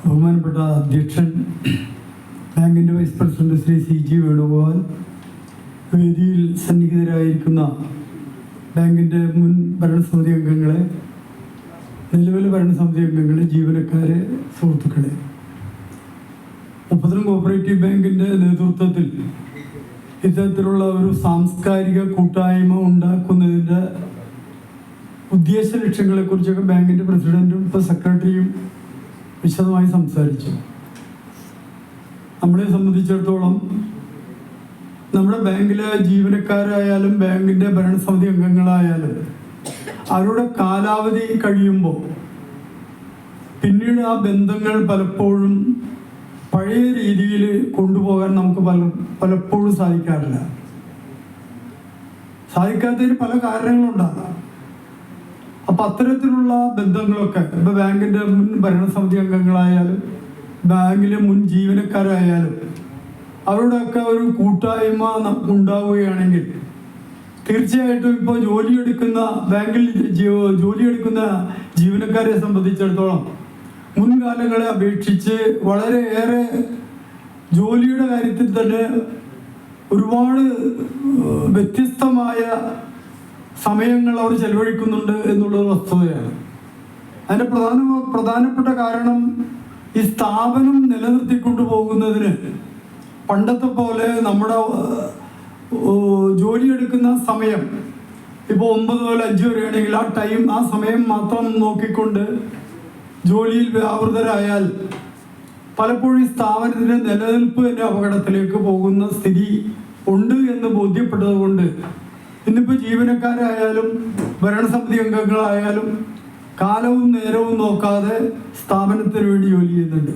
ബഹുമാനപ്പെട്ട അധ്യക്ഷൻ, ബാങ്കിൻ്റെ vice president Shri CG Venugopal, വേദിയിൽ സന്നിഹിതരായിരിക്കുന്ന ബാങ്കിൻ്റെ മുൻ ഭരണസമിതി അംഗങ്ങളെ, നിലവിലെ ഭരണസമിതി അംഗങ്ങളെ, ജീവനക്കാരെ, സുഹൃത്തുക്കളെ, മുപ്പത്തരം കോഓപ്പറേറ്റീവ് ബാങ്കിൻ്റെ നേതൃത്വത്തിൽ ഇത്തരത്തിലുള്ള ഒരു സാംസ്കാരിക കൂട്ടായ്മ ഉണ്ടാക്കുന്നതിൻ്റെ ഉദ്ദേശ ലക്ഷ്യങ്ങളെക്കുറിച്ചൊക്കെ ബാങ്കിൻ്റെ പ്രസിഡന്റും ഇപ്പോൾ സെക്രട്ടറിയും വിശദമായി സംസാരിച്ചു. നമ്മളെ സംബന്ധിച്ചിടത്തോളം നമ്മുടെ ബാങ്കിലെ ജീവനക്കാരായാലും ബാങ്കിൻ്റെ ഭരണസമിതി അംഗങ്ങളായാലും അവരുടെ കാലാവധി കഴിയുമ്പോൾ പിന്നീട് ആ ബന്ധങ്ങൾ പലപ്പോഴും പഴയ രീതിയിൽ കൊണ്ടുപോകാൻ നമുക്ക് പലപ്പോഴും സാധിക്കാറില്ല. സാധിക്കാത്തതിന് പല കാരണങ്ങളുണ്ടാകാം. അപ്പം അത്തരത്തിലുള്ള ബന്ധങ്ങളൊക്കെ ഇപ്പോൾ ബാങ്കിൻ്റെ മുൻ ഭരണസമിതി അംഗങ്ങളായാലും ബാങ്കിലെ മുൻ ജീവനക്കാരായാലും അവരുടെയൊക്കെ ഒരു കൂട്ടായ്മ ഉണ്ടാവുകയാണെങ്കിൽ തീർച്ചയായിട്ടും ഇപ്പോൾ ബാങ്കിൽ ജോലിയെടുക്കുന്ന ജീവനക്കാരെ സംബന്ധിച്ചിടത്തോളം മുൻകാലങ്ങളെ അപേക്ഷിച്ച് വളരെയേറെ ജോലിയുടെ കാര്യത്തിൽ തന്നെ ഒരുപാട് വ്യത്യസ്തമായ സമയങ്ങൾ അവർ ചെലവഴിക്കുന്നുണ്ട് എന്നുള്ളത് വസ്തുതയാണ്. അതിൻ്റെ പ്രധാനപ്പെട്ട കാരണം ഈ സ്ഥാപനം നിലനിർത്തിക്കൊണ്ടു പോകുന്നതിന് പണ്ടത്തെ പോലെ നമ്മുടെ ജോലിയെടുക്കുന്ന സമയം ഇപ്പോൾ 9 മുതൽ 5 വരെയാണെങ്കിൽ ആ സമയം മാത്രം നോക്കിക്കൊണ്ട് ജോലിയിൽ വ്യാപൃതരായാൽ പലപ്പോഴും ഈ സ്ഥാപനത്തിൻ്റെ നിലനിൽപ്പ് തന്നെ അപകടത്തിലേക്ക് പോകുന്ന സ്ഥിതി ഉണ്ട് എന്ന് ബോധ്യപ്പെട്ടതുകൊണ്ട് ഇന്നിപ്പോൾ ജീവനക്കാരായാലും ഭരണസമിതി അംഗങ്ങളായാലും കാലവും നേരവും നോക്കാതെ സ്ഥാപനത്തിന് വേണ്ടി ജോലി ചെയ്യുന്നുണ്ട്.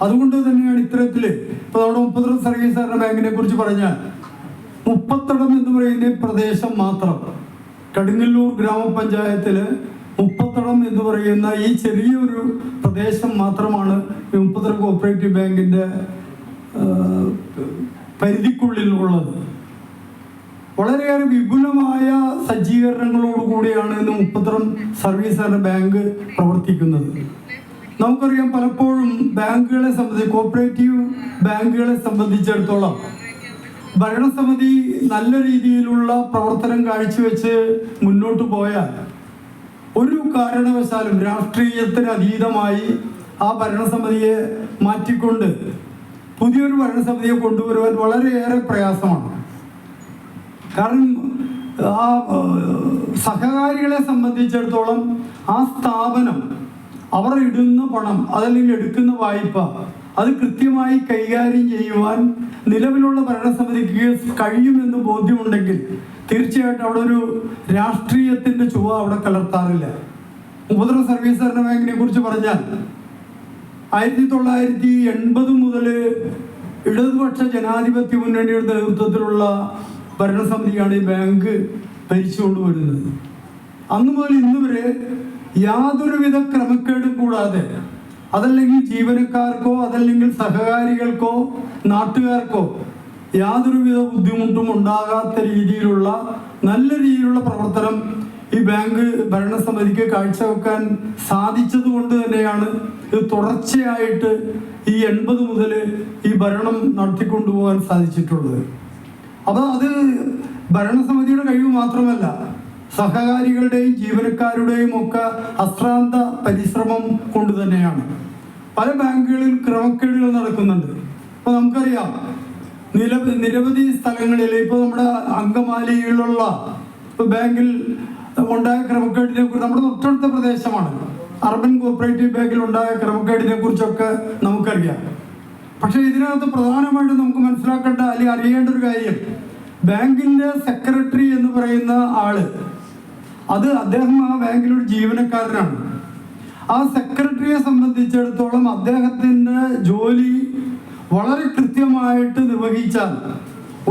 അതുകൊണ്ട് തന്നെയാണ് ഇത്തരത്തിൽ ഇപ്പോൾ നമ്മുടെ മുപ്പത്തടം സർവീസ് സഹകരണ ബാങ്കിനെ കുറിച്ച് പറഞ്ഞാൽ മുപ്പത്തടം എന്ന് പറയുന്ന പ്രദേശം മാത്രം, കടുങ്ങല്ലൂർ ഗ്രാമപഞ്ചായത്തില് മുപ്പത്തടം എന്ന് പറയുന്ന ഈ ചെറിയൊരു പ്രദേശം മാത്രമാണ് ഈ മുപ്പത്തടം കോഓപ്പറേറ്റീവ് ബാങ്കിൻ്റെ പരിധിക്കുള്ളിൽ ഉള്ളത്. വളരെയേറെ വിപുലമായ സജ്ജീകരണങ്ങളോടുകൂടിയാണ് ഇന്ന് മുപ്പത്തടം സർവീസ് സഹകരണ ബാങ്ക് പ്രവർത്തിക്കുന്നത്. നമുക്കറിയാം, പലപ്പോഴും ബാങ്കുകളെ കോഓപ്പറേറ്റീവ് ബാങ്കുകളെ സംബന്ധിച്ചിടത്തോളം ഭരണസമിതി നല്ല രീതിയിലുള്ള പ്രവർത്തനം കാഴ്ചവെച്ച് മുന്നോട്ട് പോയാൽ ഒരു കാരണവശാലും രാഷ്ട്രീയത്തിന് അതീതമായി ആ ഭരണസമിതിയെ മാറ്റിക്കൊണ്ട് പുതിയൊരു ഭരണസമിതിയെ കൊണ്ടുവരുവാൻ വളരെയേറെ പ്രയാസമാണ്. കാരണം ആ സഹകാരികളെ സംബന്ധിച്ചിടത്തോളം ആ സ്ഥാപനം അവർ ഇടുന്ന പണം അതല്ലെങ്കിൽ എടുക്കുന്ന വായ്പ അത് കൃത്യമായി കൈകാര്യം ചെയ്യുവാൻ നിലവിലുള്ള ഭരണസമിതിക്ക് കഴിയുമെന്ന് ബോധ്യമുണ്ടെങ്കിൽ തീർച്ചയായിട്ടും അവിടെ ഒരു രാഷ്ട്രീയത്തിൻ്റെ ചുവ അവിടെ കലർത്താറില്ല. മുപ്പത്തടം സർവീസ് സഹകരണ ബാങ്കിനെ കുറിച്ച് പറഞ്ഞാൽ 1980 മുതൽ ഇടതുപക്ഷ ജനാധിപത്യ മുന്നണിയുടെ നേതൃത്വത്തിലുള്ള ഭരണസമിതിയാണ് ഈ ബാങ്ക് ഭരിച്ചുകൊണ്ടുവരുന്നത്. അന്ന് മുതൽ ഇന്ന് വരെ യാതൊരുവിധ ക്രമക്കേടും കൂടാതെ അതല്ലെങ്കിൽ ജീവനക്കാർക്കോ അതല്ലെങ്കിൽ സഹകാരികൾക്കോ നാട്ടുകാർക്കോ യാതൊരുവിധ ബുദ്ധിമുട്ടും ഉണ്ടാകാത്ത രീതിയിലുള്ള നല്ല രീതിയിലുള്ള പ്രവർത്തനം ഈ ബാങ്ക് ഭരണസമിതിക്ക് കാഴ്ചവെക്കാൻ സാധിച്ചത് കൊണ്ട് തന്നെയാണ് ഇത് തുടർച്ചയായിട്ട് ഈ 80 മുതൽ ഈ ഭരണം നടത്തിക്കൊണ്ടുപോകാൻ സാധിച്ചിട്ടുള്ളത്. അപ്പോൾ അത് ഭരണസമിതിയുടെ കഴിവ് മാത്രമല്ല, സഹകാരികളുടെയും ജീവനക്കാരുടെയും ഒക്കെ അശ്രാന്ത പരിശ്രമം കൊണ്ട് തന്നെയാണ്. പല ബാങ്കുകളിൽ ക്രമക്കേടുകൾ നടക്കുന്നുണ്ട്. ഇപ്പോൾ നമുക്കറിയാം, നിരവധി സ്ഥലങ്ങളിൽ ഇപ്പോൾ നമ്മുടെ അങ്കമാലിയിലുള്ള ബാങ്കിൽ ഉണ്ടായ ക്രമക്കേടിനെ കുറിച്ച് നമ്മുടെ തൊട്ടടുത്ത പ്രദേശമാണ് അർബൻ കോഓപ്പറേറ്റീവ് ബാങ്കിൽ ഉണ്ടായ ക്രമക്കേടിനെ കുറിച്ചൊക്കെ നമുക്കറിയാം. പക്ഷേ ഇതിനകത്ത് പ്രധാനമായിട്ടും നമുക്ക് മനസ്സിലാക്കേണ്ട അല്ലെങ്കിൽ അറിയേണ്ട ഒരു കാര്യം, ബാങ്കിൻ്റെ സെക്രട്ടറി എന്ന് പറയുന്ന ആള് അദ്ദേഹം ആ ബാങ്കിലൊരു ജീവനക്കാരനാണ്. ആ സെക്രട്ടറിയെ സംബന്ധിച്ചിടത്തോളം അദ്ദേഹത്തിൻ്റെ ജോലി വളരെ കൃത്യമായിട്ട് നിർവഹിച്ചാൽ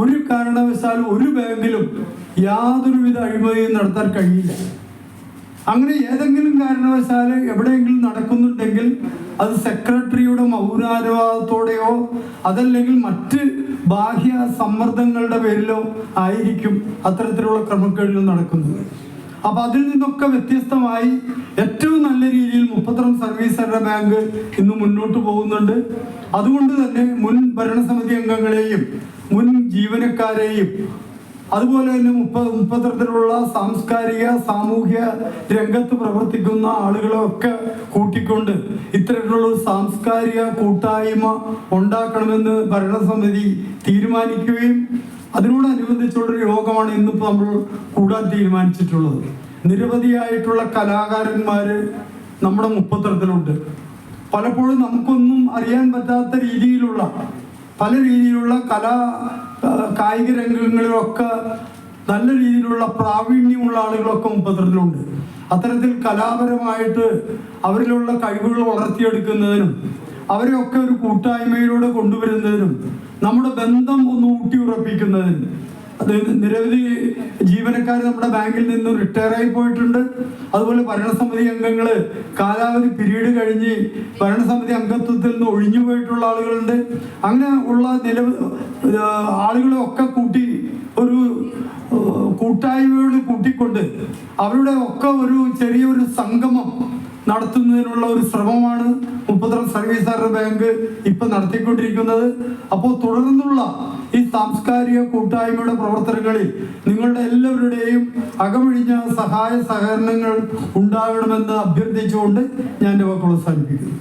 ഒരു കാരണവശാലും ഒരു ബാങ്കിലും യാതൊരുവിധ അഴിമതിയും നടത്താൻ കഴിയില്ല. അങ്ങനെ ഏതെങ്കിലും കാരണവശാൽ എവിടെയെങ്കിലും നടക്കുന്നുണ്ടെങ്കിൽ അത് സെക്രട്ടറിയുടെ മൗനാനുവാദത്തോടെയോ അതല്ലെങ്കിൽ മറ്റ് ബാഹ്യ സമ്മർദ്ദങ്ങളുടെ പേരിലോ ആയിരിക്കും അത്തരത്തിലുള്ള ക്രമക്കേടുകൾ നടക്കുന്നത്. അപ്പൊ അതിൽ നിന്നൊക്കെ വ്യത്യസ്തമായി ഏറ്റവും നല്ല രീതിയിൽ മുപ്പത്തരം സർവീസ് സഹകരണ ബാങ്ക് ഇന്ന് മുന്നോട്ട് പോകുന്നുണ്ട്. അതുകൊണ്ട് തന്നെ മുൻ ഭരണസമിതി അംഗങ്ങളെയും മുൻ ജീവനക്കാരെയും അതുപോലെ തന്നെ മുപ്പത്തരത്തിലുള്ള സാംസ്കാരിക സാമൂഹ്യ രംഗത്ത് പ്രവർത്തിക്കുന്ന ആളുകളെയൊക്കെ കൂട്ടിക്കൊണ്ട് ഇത്തരത്തിലുള്ള ഒരു സാംസ്കാരിക കൂട്ടായ്മ ഉണ്ടാക്കണമെന്ന് ഭരണസമിതി തീരുമാനിക്കുകയും അതിനോടനുബന്ധിച്ചുള്ളൊരു യോഗമാണ് ഇന്നിപ്പോൾ നമ്മൾ കൂടാൻ തീരുമാനിച്ചിട്ടുള്ളത്. നിരവധിയായിട്ടുള്ള കലാകാരന്മാര് നമ്മുടെ മുപ്പത്തരത്തിലുണ്ട്. പലപ്പോഴും നമുക്കൊന്നും അറിയാൻ പറ്റാത്ത രീതിയിലുള്ള പല രീതിയിലുള്ള കായിക രംഗങ്ങളിലൊക്കെ നല്ല രീതിയിലുള്ള പ്രാവീണ്യമുള്ള ആളുകളൊക്കെ മുപ്പത്തരത്തിലുണ്ട്. അത്തരത്തിൽ കലാപരമായിട്ട് അവരിലുള്ള കഴിവുകൾ വളർത്തിയെടുക്കുന്നതിനും അവരെയൊക്കെ ഒരു കൂട്ടായ്മയിലൂടെ കൊണ്ടുവരുന്നതിനും നമ്മുടെ ബന്ധം ഒന്ന് ഊട്ടിയുറപ്പിക്കുന്നതിനും അത് നിരവധി ജീവനക്കാർ നമ്മുടെ ബാങ്കിൽ നിന്ന് റിട്ടയർ ആയി പോയിട്ടുണ്ട്. അതുപോലെ ഭരണസമിതി അംഗങ്ങൾ കാലാവധി പീരീഡ് കഴിഞ്ഞ് ഭരണസമിതി അംഗത്വത്തിൽ നിന്ന് ഒഴിഞ്ഞു പോയിട്ടുള്ള ആളുകളുണ്ട്. അങ്ങനെ ഉള്ള ആളുകളെ ഒക്കെ കൂട്ടി ഒരു കൂട്ടായ്മയോട് കൂട്ടിക്കൊണ്ട് അവരുടെ ഒക്കെ ഒരു ചെറിയൊരു സംഗമം നടത്തുന്നതിനുള്ള ഒരു ശ്രമമാണ് മുപ്പത്തരം സർവീസ് സഹകരണ ബാങ്ക് ഇപ്പൊ നടത്തിക്കൊണ്ടിരിക്കുന്നത്. അപ്പോൾ തുടർന്നുള്ള ഈ സാംസ്കാരിക കൂട്ടായ്മയുടെ പ്രവർത്തനങ്ങളിൽ നിങ്ങളുടെ എല്ലാവരുടെയും അകമഴിഞ്ഞ സഹായ സഹകരണങ്ങൾ ഉണ്ടാകണമെന്ന് അഭ്യർത്ഥിച്ചുകൊണ്ട് ഞാൻ എൻ്റെ വാക്കുകൾ അവസാനിപ്പിക്കുന്നു.